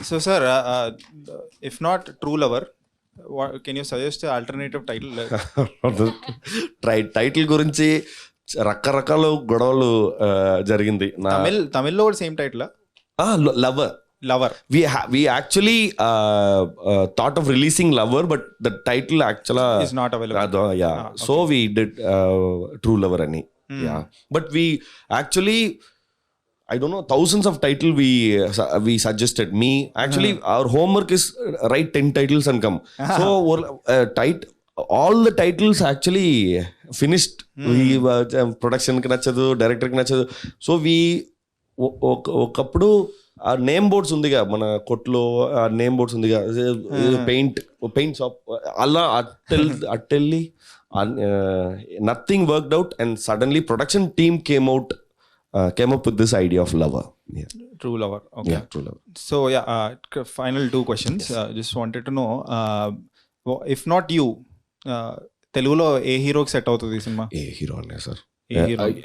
So, sir, if not True Lover, can you suggest an alternative title? Title గురించి రకరకాల గొడవలు జరిగింది. తమిళ్లో కూడా same title lover. We actually thought of releasing Lover, but the title actually is not available. Yeah. Okay. So we did True Lover ani. Yeah. But we actually, I don't know, thousands of title we suggested. Me actually our homework is write 10 titles and come. So all the titles actually finished. We production ki nachadu, director ki nachadu. So we ఒకప్పుడు ఆ name boards ఉందిగా మన కొట్లో, ఆ name boards ఉందిగా, paint shop, అలా అట్టెళ్ళి nothing worked out and suddenly production team came up with this idea of Lover. Yeah. True Lover. Okay. Yeah, True Lover. So yeah, final 2 questions. Yes. Just wanted to know, if not you, తెలుగులో ఏ హీరోకి set అవుతుంది ఈ cinema? ఏ hero అనే sir?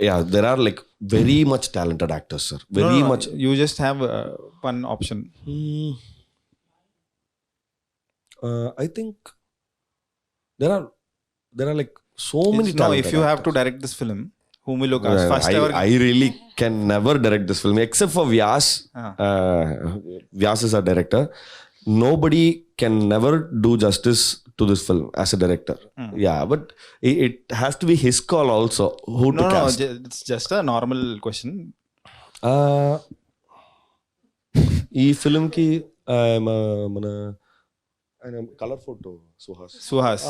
Yeah, there are like very much talented actors, sir. Very much. You just have one option. I think there are like so many talented if you actors. have to direct this film, whom will you cast? First ever. I really can never direct this film except for Vyas. Vyas is our director. Nobody can never do justice to this film as a director. Yeah, but it has to be his call also who to cast. No, it's just a normal question. ఈ film కి మన colour photo Suhas.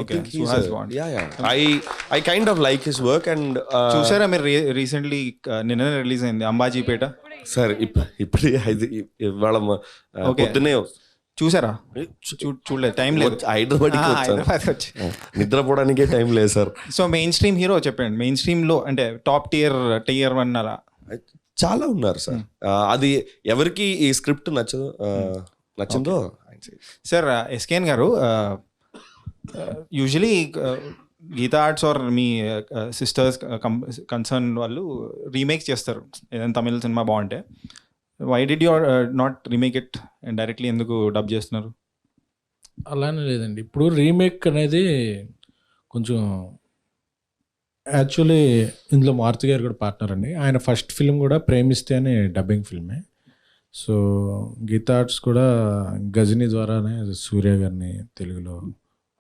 Okay, Suhas Bond. Yeah. I kind of like his work and చూసారా మీరు recently నిన్న release అయింది Ambajipeta? Sir ఇప్పుడే ఇవాళ పొద్దునే చూసారా? చూడలేదు, టైం లేదు. హైదరాబాద్ నిద్రపోవడానికే టైం లేదు sir. So main stream hero చెప్పండి, మెయిన్ స్ట్రీమ్ లో అంటే టాప్ టియర్ 1 అలా చాలా ఉన్నారు సార్. అది ఎవరికి ఈ స్క్రిప్ట్ నచ్చిందో. సార్ ఎస్కేఎన్ గారు, యూజువలీ గీతా ఆర్ట్స్ ఆర్ మీ సిస్టర్స్ కన్సర్న్ వాళ్ళు రీమేక్ చేస్తారు ఏదైనా తమిళ సినిమా బాగుంటే. Why did you not remake it and directly ఎందుకు డబ్ చేస్తున్నారు? అలానే లేదండి, ఇప్పుడు రీమేక్ అనేది కొంచెం యాక్చువల్లీ ఇందులో మారుతి గారు కూడా పార్ట్నర్ అండి. ఆయన ఫస్ట్ ఫిల్మ్ కూడా ప్రేమిస్తే అనే డబ్బింగ్ ఫిల్మే. సో గీతా ఆర్ట్స్ కూడా గజనీ ద్వారానే సూర్య గారిని తెలుగులో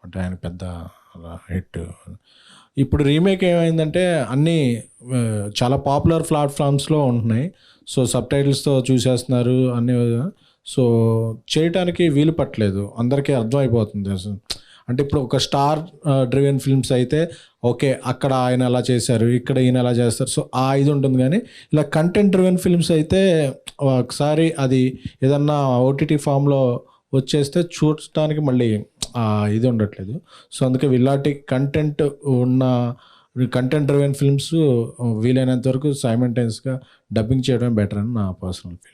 అంటే ఆయన పెద్ద హిట్. ఇప్పుడు రీమేక్ ఏమైందంటే అన్నీ చాలా పాపులర్ ప్లాట్ఫామ్స్లో ఉంటున్నాయి. సో సబ్ టైటిల్స్తో చూసేస్తున్నారు అన్నీ. సో చేయటానికి వీలు పట్టలేదు, అందరికీ అర్థమైపోతుంది అసలు. అంటే ఇప్పుడు ఒక స్టార్ డ్రివెన్ ఫిల్మ్స్ అయితే ఓకే, అక్కడ ఆయన అలా చేశారు, ఇక్కడ ఈయన అలా చేస్తారు, సో ఆ ఇది ఉంటుంది. కానీ ఇలా కంటెంట్ డ్రివెన్ ఫిల్మ్స్ అయితే ఒకసారి అది ఏదన్నా ఓటీటీ ఫామ్లో వచ్చేస్తే చూడటానికి మళ్ళీ ఇది ఉండట్లేదు. సో అందుకే ఇలాంటి కంటెంట్ డ్రివెన్ ఫిల్మ్స్ వీలైనంత వరకు సైమల్టేనియస్గా డబ్బింగ్ చేయడం బెటర్ అని నా పర్సనల్ ఫీల్.